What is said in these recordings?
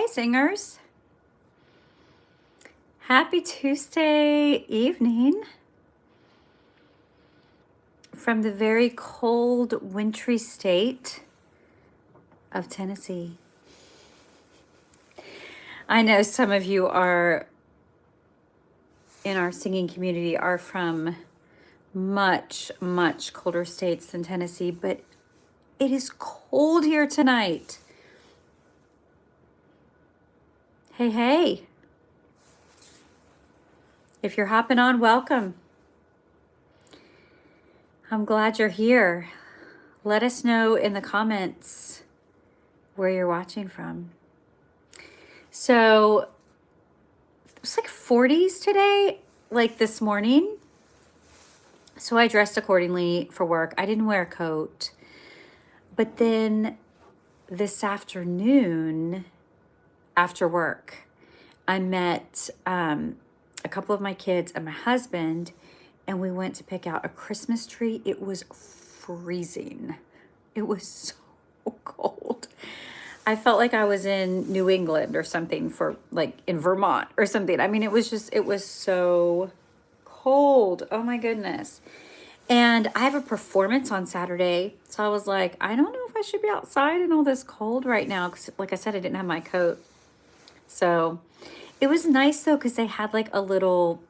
singers. Happy Tuesday evening from the very cold, wintry state of Tennessee. I know some of you are in our singing community are from much, much colder states than Tennessee, but it is cold here tonight. Hey, hey. If you're hopping on, welcome. I'm glad you're here. Let us know in the comments where you're watching from. So it's like 40s today, like this morning. So I dressed accordingly for work. I didn't wear a coat. But then this afternoon, after work, I met a couple of my kids and my husband, and we went to pick out a Christmas tree. It was freezing. It was so cold. I felt like I was in New England or something, for like in Vermont or something. I mean, it was so cold. Oh my goodness. And I have a performance on Saturday. So I was like, I don't know if I should be outside in all this cold right now. 'Cause like I said, I didn't have my coat. So it was nice though, because they had like a little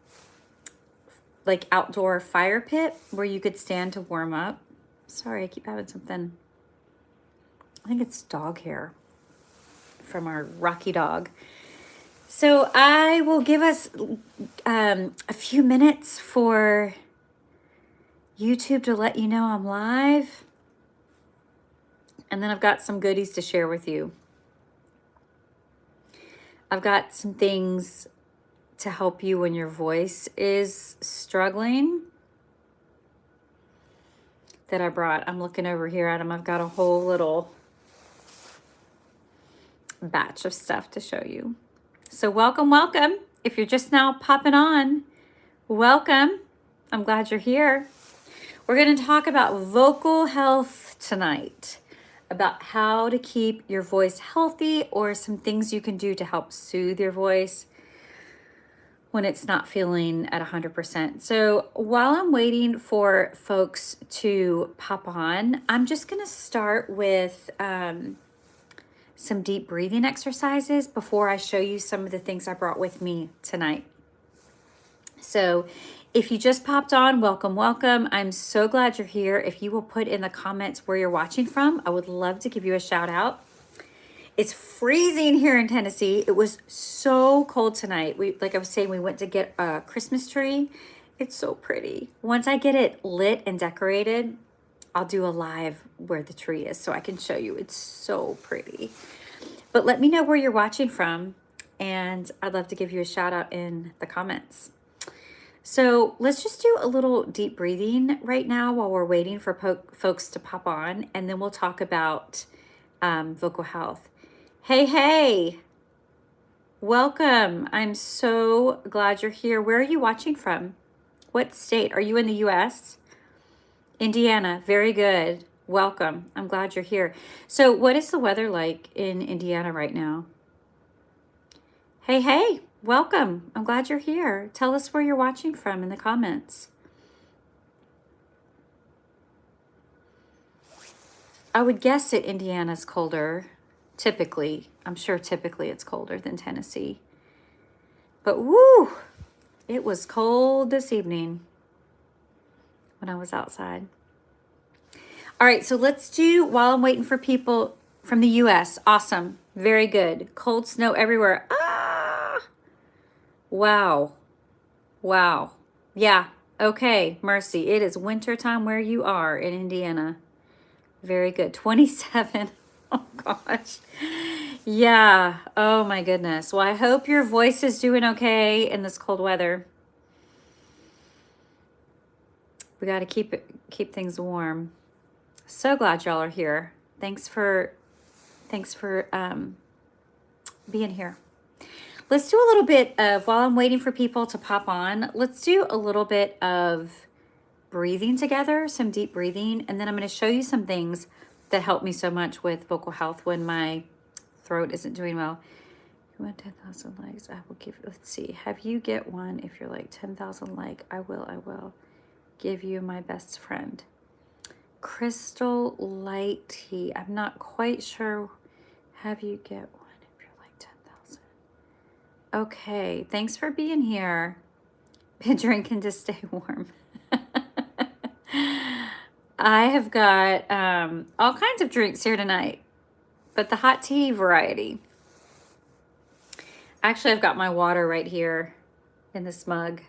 like outdoor fire pit where you could stand to warm up. Sorry, I keep having something. I think it's dog hair from our Rocky dog. So I will give us a few minutes for YouTube to let you know I'm live. And then I've got some goodies to share with you. I've got some things to help you when your voice is struggling that I brought. I'm looking over here at them. I've got a whole little batch of stuff to show you. So welcome, welcome. If you're just now popping on, welcome. I'm glad you're here. We're going to talk about vocal health tonight, about how to keep your voice healthy or some things you can do to help soothe your voice when it's not feeling at 100%. So while I'm waiting for folks to pop on, I'm just going to start with some deep breathing exercises before I show you some of the things I brought with me tonight. So if you just popped on, welcome, welcome. I'm so glad you're here. If you will put in the comments where you're watching from, I would love to give you a shout out. It's freezing here in Tennessee. It was so cold tonight. Like I was saying, we went to get a Christmas tree. It's so pretty. Once I get it lit and decorated, I'll do a live where the tree is so I can show you. It's so pretty. But let me know where you're watching from, and I'd love to give you a shout out in the comments. So let's just do a little deep breathing right now while we're waiting for folks to pop on, and then we'll talk about vocal health. Hey, hey, welcome. I'm so glad you're here. Where are you watching from? What state? Are you in the US? Indiana, very good. Welcome. I'm glad you're here. So what is the weather like in Indiana right now? Hey, hey, welcome. I'm glad you're here. Tell us where you're watching from in the comments. I would guess that Indiana's colder, typically. I'm sure typically it's colder than Tennessee. But woo, it was cold this evening when I was outside. All right, so let's do, while I'm waiting for people from the US, awesome, very good. Cold snow everywhere. Ah, wow, wow. Yeah, okay, Mercy, it is winter time where you are in Indiana. Very good, 27, oh gosh. Yeah, oh my goodness. Well, I hope your voice is doing okay in this cold weather. We got to keep things warm. So glad y'all are here. Thanks for being here. Let's do a little bit of, while I'm waiting for people to pop on, let's do a little bit of breathing together, some deep breathing, and then I'm going to show you some things that help me so much with vocal health when my throat isn't doing well. you want 10,000 likes, I will give, let's see, have you get one. If you're like 10,000 like, I will give you my best friend. Crystal Light Tea. I'm not quite sure. Have you get one if you're like 10,000. Okay, thanks for being here. Been drinking to stay warm. I have got all kinds of drinks here tonight, but the hot tea variety. Actually, I've got my water right here in this mug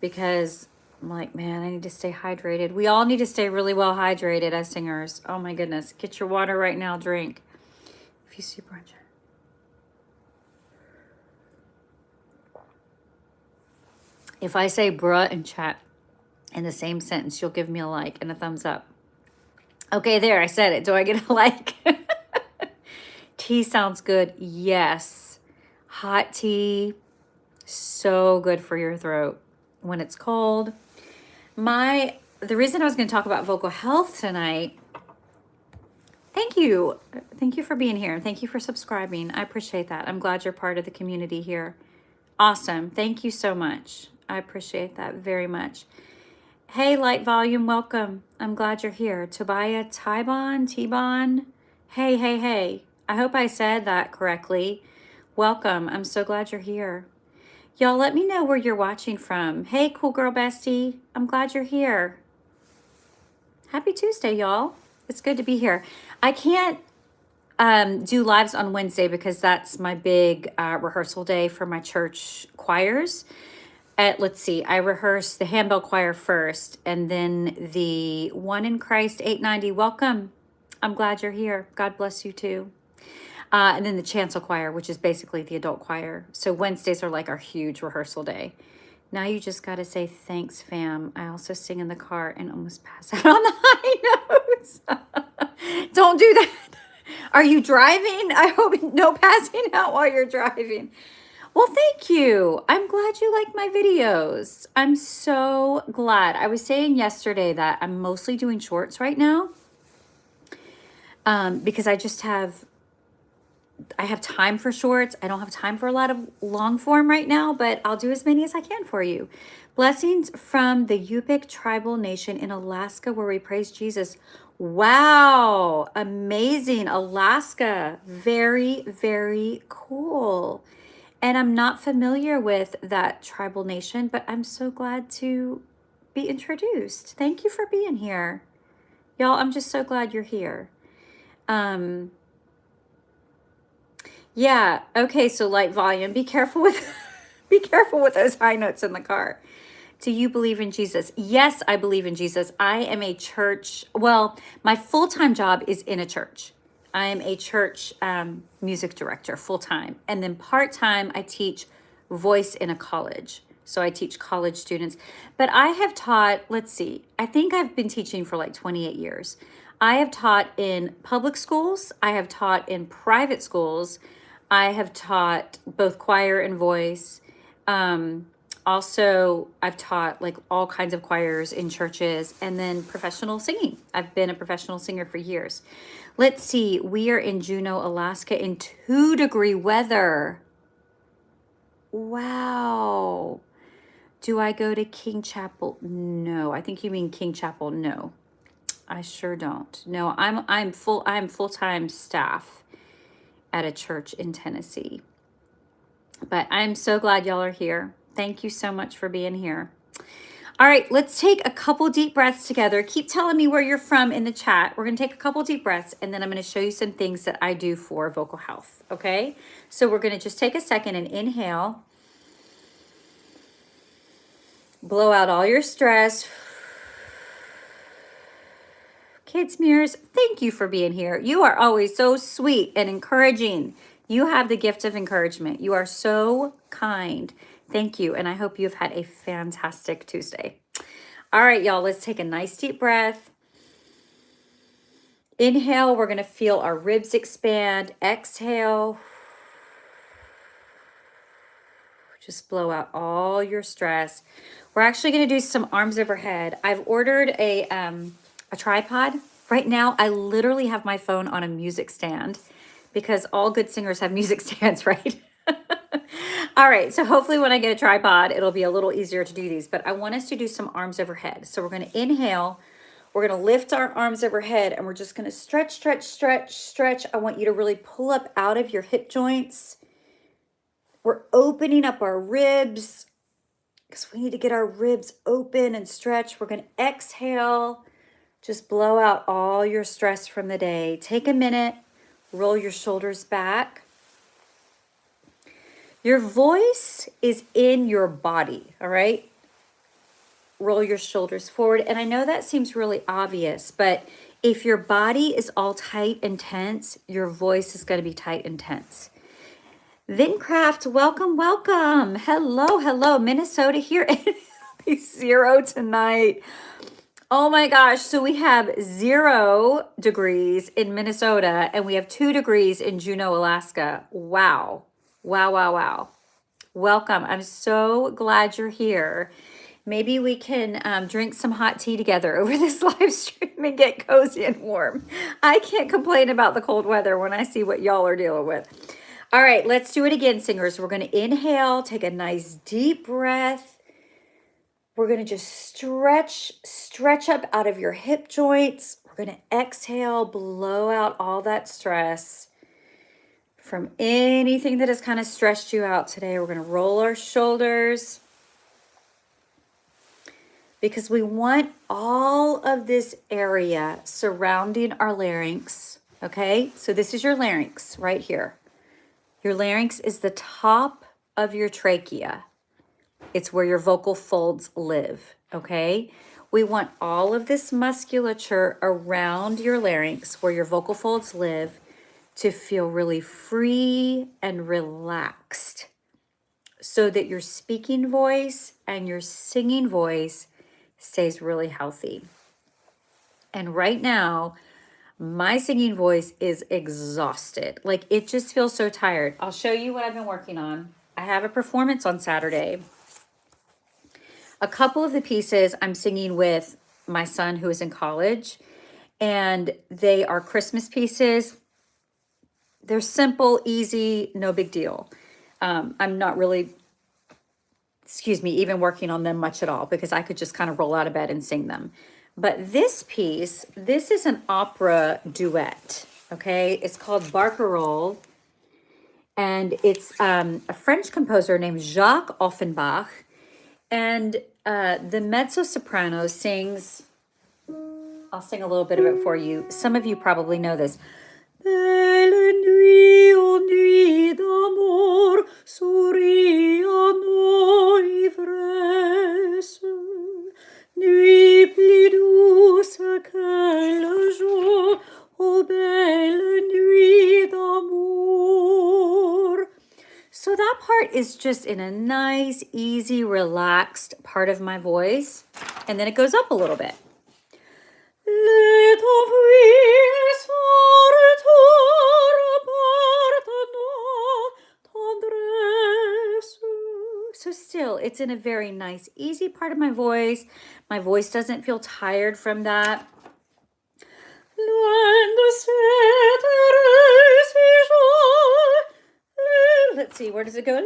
because I'm like, man, I need to stay hydrated. We all need to stay really well hydrated as singers. Oh my goodness. Get your water right now, drink. If you see brunch. If I say bruh in chat in the same sentence, you'll give me a like and a thumbs up. Okay, there, I said it. Do I get a like? Tea sounds good. Yes. Hot tea, so good for your throat when it's cold. The reason I was going to talk about vocal health tonight, thank you. Thank you for being here. Thank you for subscribing. I appreciate that. I'm glad you're part of the community here. Awesome. Thank you so much. I appreciate that very much. Hey, Light Volume, welcome. I'm glad you're here. Tobiah T-Bon. Hey. I hope I said that correctly. Welcome. I'm so glad you're here. Y'all, let me know where you're watching from. Hey, cool girl bestie. I'm glad you're here. Happy Tuesday, y'all. It's good to be here. I can't do lives on Wednesday because that's my big rehearsal day for my church choirs. Let's see, I rehearse the handbell choir first, and then the One in Christ 890. Welcome. I'm glad you're here. God bless you too. And then the chancel choir, which is basically the adult choir. So Wednesdays are like our huge rehearsal day. Now you just got to say thanks, fam. I also sing in the car and almost pass out on the high notes. Don't do that. Are you driving? I hope no passing out while you're driving. Well, thank you. I'm glad you like my videos. I'm so glad. I was saying yesterday that I'm mostly doing shorts right now because I have time for shorts. I don't have time for a lot of long form right now, but I'll do as many as I can for you. Blessings from the Yupik tribal nation in Alaska where we praise Jesus. Wow, amazing. Alaska. Very, very cool. And I'm not familiar with that tribal nation, but I'm so glad to be introduced. Thank you for being here. Y'all, I'm just so glad you're here. Yeah, okay, so Light Volume, be careful with those high notes in the car. Do you believe in Jesus? Yes, I believe in Jesus. I am a church, well, my full-time job is in a church. I am a church music director full-time. And then part-time, I teach voice in a college. So I teach college students. But I have taught, let's see, I think I've been teaching for like 28 years. I have taught in public schools. I have taught in private schools. I have taught both choir and voice. Also, I've taught like all kinds of choirs in churches and then professional singing. I've been a professional singer for years. Let's see, we are in Juneau, Alaska in 2-degree weather. Wow. Do I go to King Chapel? No, I think you mean King Chapel. No, I sure don't. No, I'm full-time staff at a church in Tennessee. But I'm so glad y'all are here. Thank you so much for being here. All right, let's take a couple deep breaths together. Keep telling me where you're from in the chat. We're going to take a couple deep breaths, and then I'm going to show you some things that I do for vocal health, okay? So we're going to just take a second and inhale. Blow out all your stress. Kids Mirrors, thank you for being here. You are always so sweet and encouraging. You have the gift of encouragement. You are so kind. Thank you, and I hope you've had a fantastic Tuesday. All right, y'all, let's take a nice deep breath. Inhale, we're going to feel our ribs expand. Exhale. Just blow out all your stress. We're actually going to do some arms overhead. I've ordered a tripod. Right now, I literally have my phone on a music stand because all good singers have music stands, right? All right, so hopefully when I get a tripod, it'll be a little easier to do these, but I want us to do some arms overhead. So we're gonna inhale, we're gonna lift our arms overhead, and we're just gonna stretch, stretch, stretch, stretch. I want you to really pull up out of your hip joints. We're opening up our ribs because we need to get our ribs open and stretch. We're gonna exhale, just blow out all your stress from the day. Take a minute, roll your shoulders back. Your voice is in your body, all right? Roll your shoulders forward. And I know that seems really obvious, but if your body is all tight and tense, your voice is going to be tight and tense. Vincraft, welcome, welcome. Hello, hello. Minnesota here. It'll be 0 tonight. Oh my gosh. So we have 0 degrees in Minnesota and we have 2 degrees in Juneau, Alaska. Wow. Wow, wow, wow. Welcome. I'm so glad you're here. Maybe we can drink some hot tea together over this live stream and get cozy and warm. I can't complain about the cold weather when I see what y'all are dealing with. All right, let's do it again, singers. We're going to inhale, take a nice deep breath. We're going to just stretch up out of your hip joints. We're going to exhale, blow out all that stress from anything that has kind of stressed you out today. We're going to roll our shoulders because we want all of this area surrounding our larynx, okay? So this is your larynx right here. Your larynx is the top of your trachea. It's where your vocal folds live, okay? We want all of this musculature around your larynx where your vocal folds live to feel really free and relaxed so that your speaking voice and your singing voice stays really healthy. And right now, my singing voice is exhausted. Like it just feels so tired. I'll show you what I've been working on. I have a performance on Saturday. A couple of the pieces I'm singing with my son who is in college, and they are Christmas pieces. They're simple, easy, no big deal. I'm not really, even working on them much at all because I could just kind of roll out of bed and sing them. But this piece, this is an opera duet, okay? It's called Barcarolle, and it's a French composer named Jacques Offenbach, and the mezzo-soprano sings, I'll sing a little bit of it for you. Some of you probably know this. Belle nuit, oh nuit d'amour, souris à nos ivresses. Nuit plus douce que le jour, oh belle nuit d'amour. So that part is just in a nice, easy, relaxed part of my voice. And then it goes up a little bit. So still, it's in a very nice, easy part of my voice. My voice doesn't feel tired from that. Let's see, where does it go?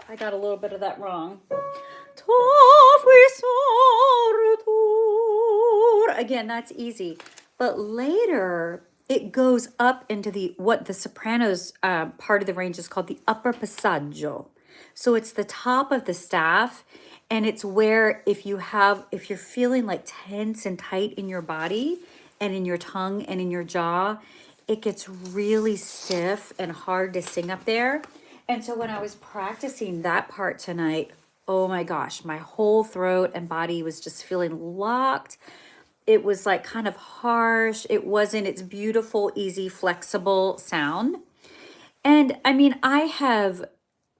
I got a little bit of that wrong. Again, that's easy. But later, it goes up into what the sopranos part of the range is called the upper passaggio. So it's the top of the staff, and it's where if you're feeling like tense and tight in your body and in your tongue and in your jaw, it gets really stiff and hard to sing up there. And so when I was practicing that part tonight, oh my gosh, my whole throat and body was just feeling locked. It was like kind of harsh. It wasn't its beautiful, easy, flexible sound. And I mean, I have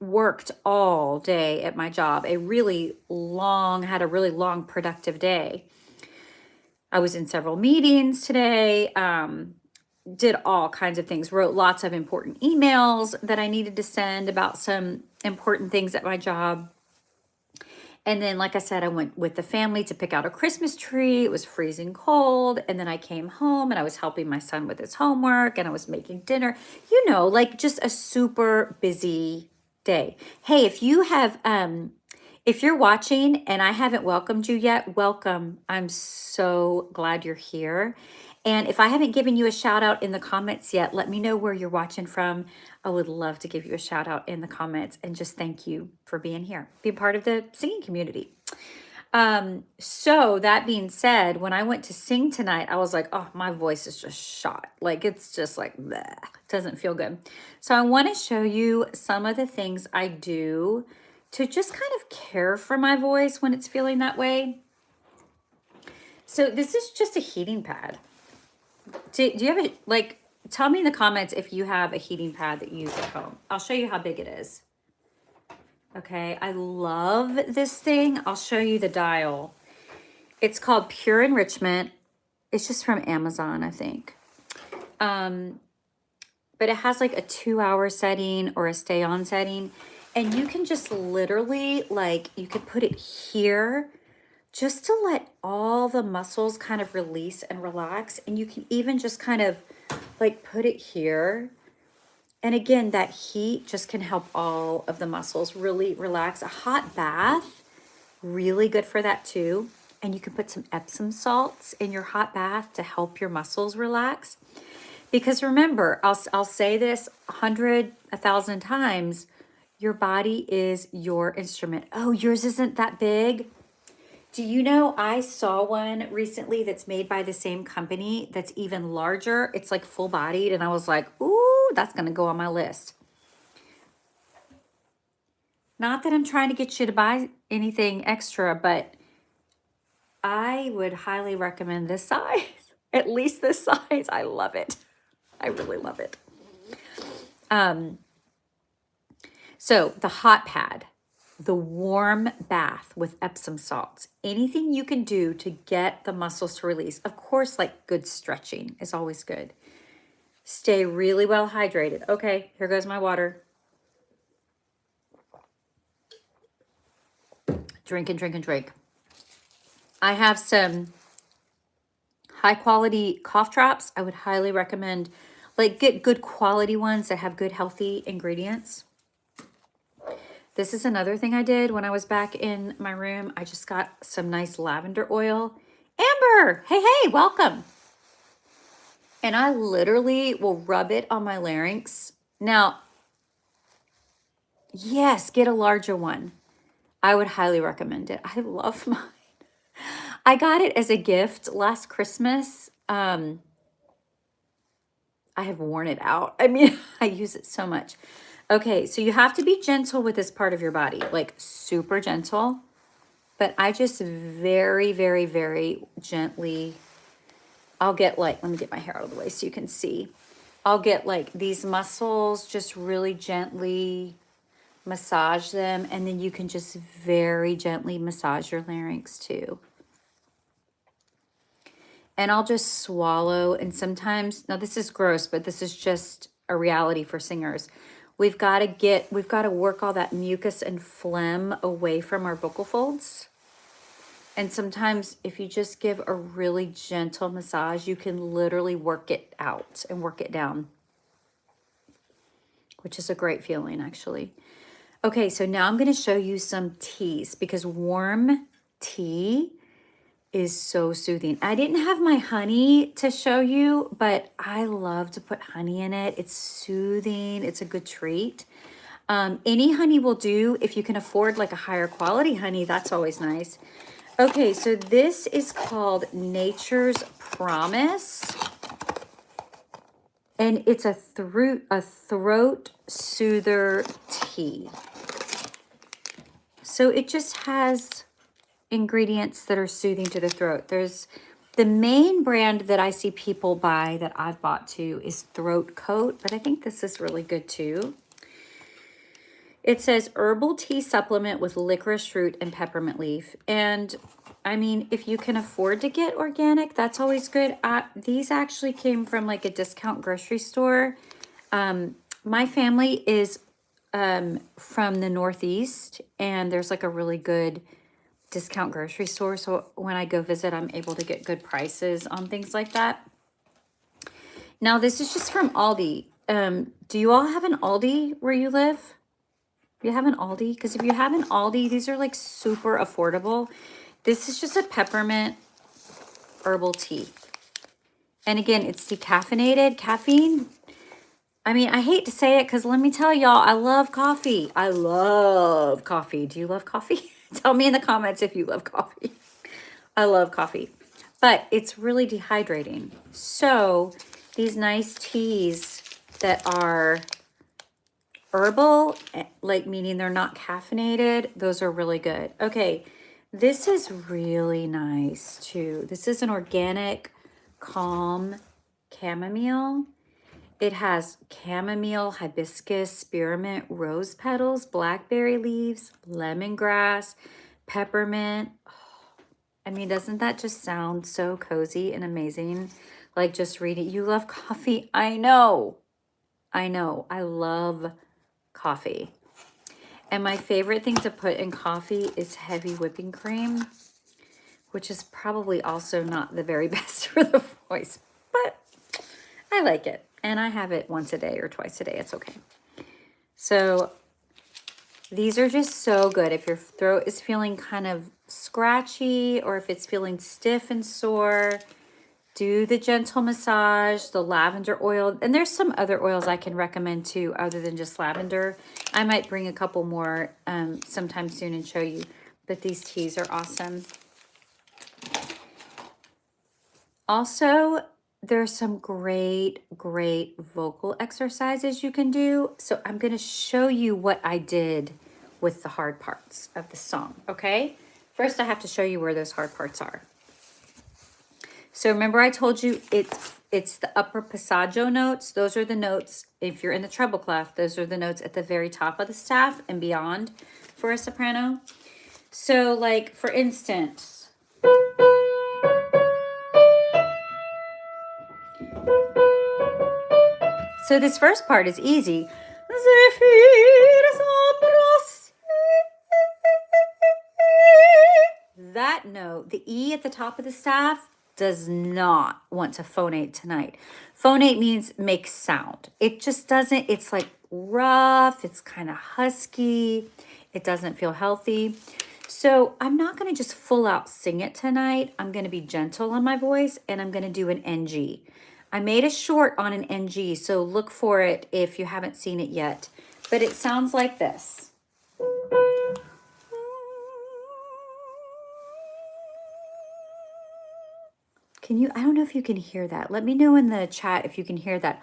worked all day at my job, had a really long, productive day. I was in several meetings today, did all kinds of things, wrote lots of important emails that I needed to send about some important things at my job. And then, like I said, I went with the family to pick out a Christmas tree. It was freezing cold. And then I came home and I was helping my son with his homework and I was making dinner, like just a super busy day. Hey, if you're watching and I haven't welcomed you yet, welcome. I'm so glad you're here. And if I haven't given you a shout out in the comments yet, let me know where you're watching from. I would love to give you a shout out in the comments and just thank you for being here, be part of the singing community. So that being said, when I went to sing tonight, I was like, oh, my voice is just shot. Like, it's just like, bleh, doesn't feel good. So I want to show you some of the things I do to just kind of care for my voice when it's feeling that way. So this is just a heating pad. Do you have tell me in the comments if you have a heating pad that you use at home. I'll show you how big it is. Okay, I love this thing. I'll show you the dial. It's called Pure Enrichment. It's just from Amazon, I think. But it has like a 2-hour setting or a stay on setting. And you can just literally, you could put it here just to let all the muscles kind of release and relax. And you can even just kind of put it here. And again, that heat just can help all of the muscles really relax. A hot bath, really good for that too. And you can put some Epsom salts in your hot bath to help your muscles relax. Because remember, I'll say this 1,000 times, your body is your instrument. Oh, yours isn't that big? Do you know I saw one recently that's made by the same company that's even larger? It's like full bodied. And I was like, ooh, that's going to go on my list. Not that I'm trying to get you to buy anything extra, but I would highly recommend this size. At least this size. I love it. I really love it. So the hot pad, the warm bath with Epsom salts, anything you can do to get the muscles to release. Of course, good stretching is always good. Stay really well hydrated. Okay, here goes my water. Drink and drink and drink. I have some high quality cough drops. I would highly recommend, get good quality ones that have good healthy ingredients. This is another thing I did when I was back in my room. I just got some nice lavender oil. Amber, hey, welcome. And I literally will rub it on my larynx. Now, yes, get a larger one. I would highly recommend it. I love mine. I got it as a gift last Christmas. I have worn it out. I mean, I use it so much. Okay, so you have to be gentle with this part of your body, super gentle. But I just very, very, very gently, I'll get let me get my hair out of the way so you can see. I'll get these muscles, just really gently massage them. And then you can just very gently massage your larynx too. And I'll just swallow. And sometimes, now this is gross, but this is just a reality for singers. We've got to work all that mucus and phlegm away from our vocal folds. And sometimes if you just give a really gentle massage, you can literally work it out and work it down, which is a great feeling actually. Okay, so now I'm going to show you some teas because warm tea is so soothing. I didn't have my honey to show you, but I love to put honey in it. It's soothing. It's a good treat. Any honey will do. If you can afford a higher quality honey, that's always nice. Okay, so this is called Nature's Promise. And it's a throat soother tea. So it just has ingredients that are soothing to the throat. There's the main brand that I see people buy that I've bought too is Throat Coat, but I think this is really good too. It says herbal tea supplement with licorice root and peppermint leaf. And I mean, if you can afford to get organic, that's always good. These actually came from a discount grocery store. My family is from the Northeast, and there's a really good discount grocery store. So when I go visit, I'm able to get good prices on things like that. Now, this is just from Aldi. Do you all have an Aldi where you live? Do you have an Aldi? Because if you have an Aldi, these are like super affordable. This is just a peppermint herbal tea. And again, it's decaffeinated. Caffeine, I mean, I hate to say it because let me tell y'all, I love coffee. I love coffee. Do you love coffee? Tell me in the comments if you love coffee. I love coffee, but it's really dehydrating. So these nice teas that are herbal, like meaning they're not caffeinated, those are really good. Okay, this is really nice too. This is an organic calm chamomile. It has chamomile, hibiscus, spearmint, rose petals, blackberry leaves, lemongrass, peppermint. I mean, doesn't that just sound so cozy and amazing? Like just reading. You love coffee? I know. I know. I love coffee. And my favorite thing to put in coffee is heavy whipping cream, which is probably also not the very best for the voice, but I like it. And I have it once a day or twice a day. It's okay. So these are just so good. If your throat is feeling kind of scratchy or if it's feeling stiff and sore, do the gentle massage, the lavender oil. And there's some other oils I can recommend too, other than just lavender. I might bring a couple more sometime soon and show you. But these teas are awesome. Also, there's some great vocal exercises you can do. So I'm going to show you what I did with the hard parts of the song, okay? First, I have to show you where those hard parts are. So remember I told you it's the upper passaggio notes. Those are the notes, if you're in the treble clef, those are the notes at the very top of the staff and beyond for a soprano. So like, for instance, so this first part is easy. That note, the E at the top of the staff, does not want to phonate tonight. Phonate means make sound. It just doesn't, it's like rough, it's kind of husky, it doesn't feel healthy. So I'm not going to just full out sing it tonight. I'm going to be gentle on my voice and I'm going to do an NG. I made a short on an NG, so look for it if you haven't seen it yet. But it sounds like this. Can you, I don't know if you can hear that. Let me know in the chat if you can hear that.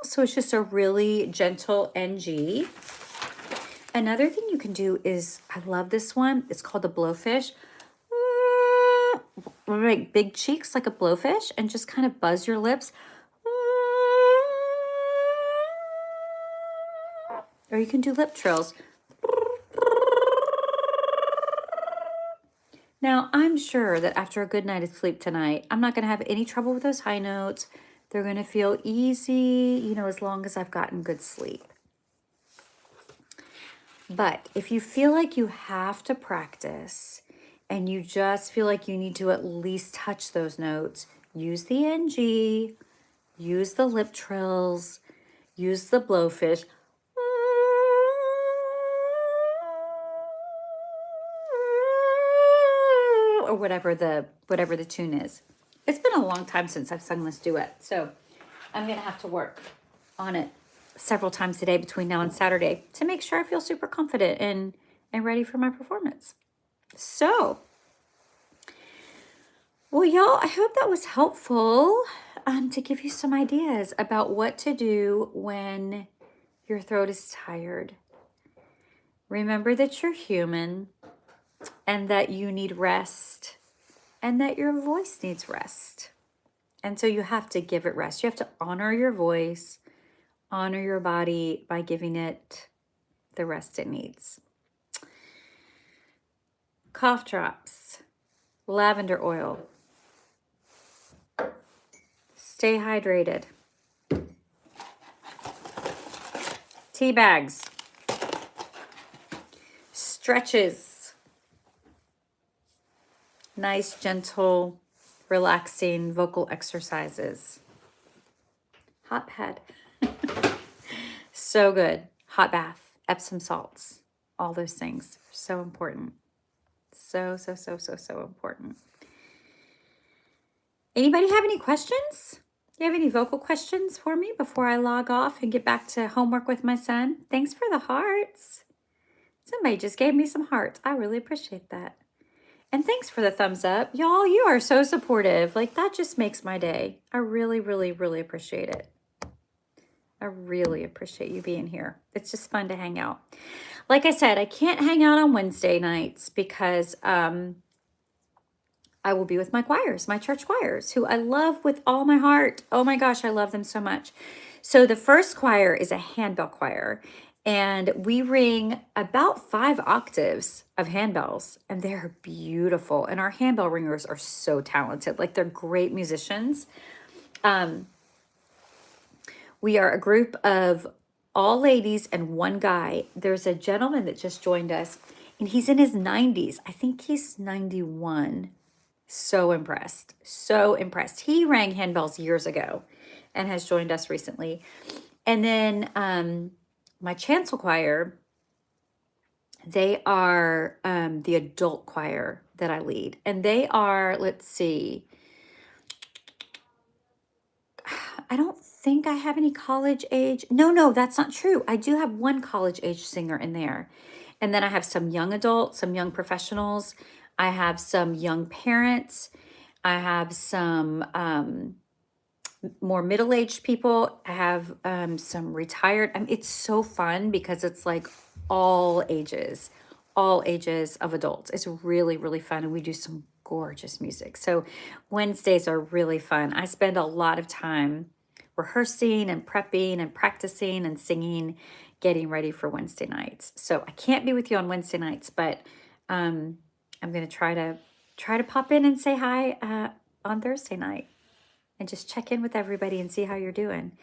So it's just a really gentle NG. Another thing you can do is, I love this one. It's called the blowfish. Make big cheeks like a blowfish and just kind of buzz your lips. Or you can do lip trills. Now, I'm sure that after a good night of sleep tonight, I'm not going to have any trouble with those high notes. They're going to feel easy, you know, as long as I've gotten good sleep. But if you feel like you have to practice and you just feel like you need to at least touch those notes, use the NG, use the lip trills, use the blowfish. Or whatever the tune is. It's been a long time since I've sung this duet, so I'm gonna have to work on it several times a day between now and Saturday to make sure I feel super confident and ready for my performance. So, well, y'all, I hope that was helpful to give you some ideas about what to do when your throat is tired. Remember that you're human and that you need rest and that your voice needs rest. And so you have to give it rest. You have to honor your voice, honor your body by giving it the rest it needs. Cough drops, lavender oil. Stay hydrated. Tea bags. stretches. Nice, gentle, relaxing vocal exercises. Hot pad. So good. Hot bath, Epsom salts, all those things. So important. So important. Anybody have any questions? You have any vocal questions for me before I log off and get back to homework with my son? Thanks for the hearts. Somebody just gave me some hearts. I really appreciate that. And thanks for the thumbs up. Y'all, you are so supportive. Like, that just makes my day. I really appreciate it. I really appreciate you being here. It's just fun to hang out. Like I said, I can't hang out on Wednesday nights because I will be with my choirs, my church choirs, who I love with all my heart. Oh my gosh, I love them so much. So the first choir is a handbell choir, and we ring about 5 octaves of handbells, and they're beautiful. And our handbell ringers are so talented. Like, they're great musicians. We are a group of all ladies and one guy. There's a gentleman that just joined us, and he's in his 90s. I think he's 91. So impressed. So impressed. He rang handbells years ago and has joined us recently. And then my chancel choir, they are the adult choir that I lead. And they are, let's see, I don't think I have any college age. No, that's not true. I do have one college age singer in there. And then I have some young adults, some young professionals. I have some young parents. I have some more middle-aged people. I have some retired. It's so fun because it's like all ages of adults. It's really fun, and we do some gorgeous music. So Wednesdays are really fun. I spend a lot of time rehearsing and prepping and practicing and singing, getting ready for Wednesday nights. So I can't be with you on Wednesday nights, but I'm going to try to pop in and say hi on Thursday night and just check in with everybody and see how you're doing.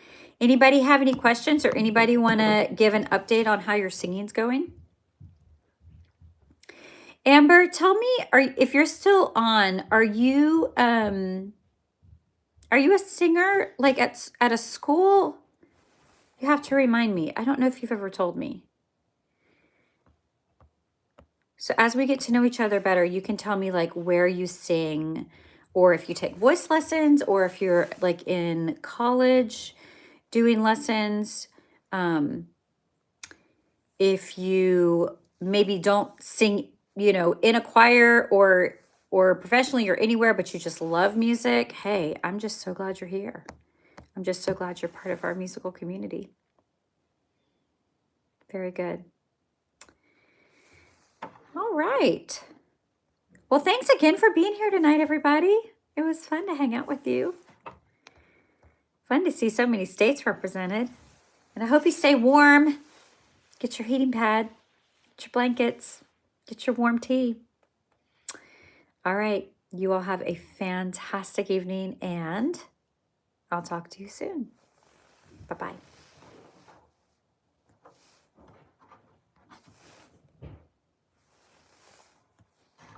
Anybody have any questions, or anybody want to give an update on how your singing's going? Amber, tell me, if you're still on, are you a singer, like at a school? You have to remind me. I don't know if you've ever told me. So as we get to know each other better, you can tell me like where you sing, or if you take voice lessons, or if you're like in college doing lessons. If you maybe don't sing, in a choir or professionally or anywhere, but you just love music. Hey, I'm just so glad you're here. I'm just so glad you're part of our musical community. Very good. All right. Well, thanks again for being here tonight, everybody. It was fun to hang out with you. Fun to see so many states represented. And I hope you stay warm. Get your heating pad, get your blankets, get your warm tea. All right. You all have a fantastic evening, and I'll talk to you soon. Bye-bye.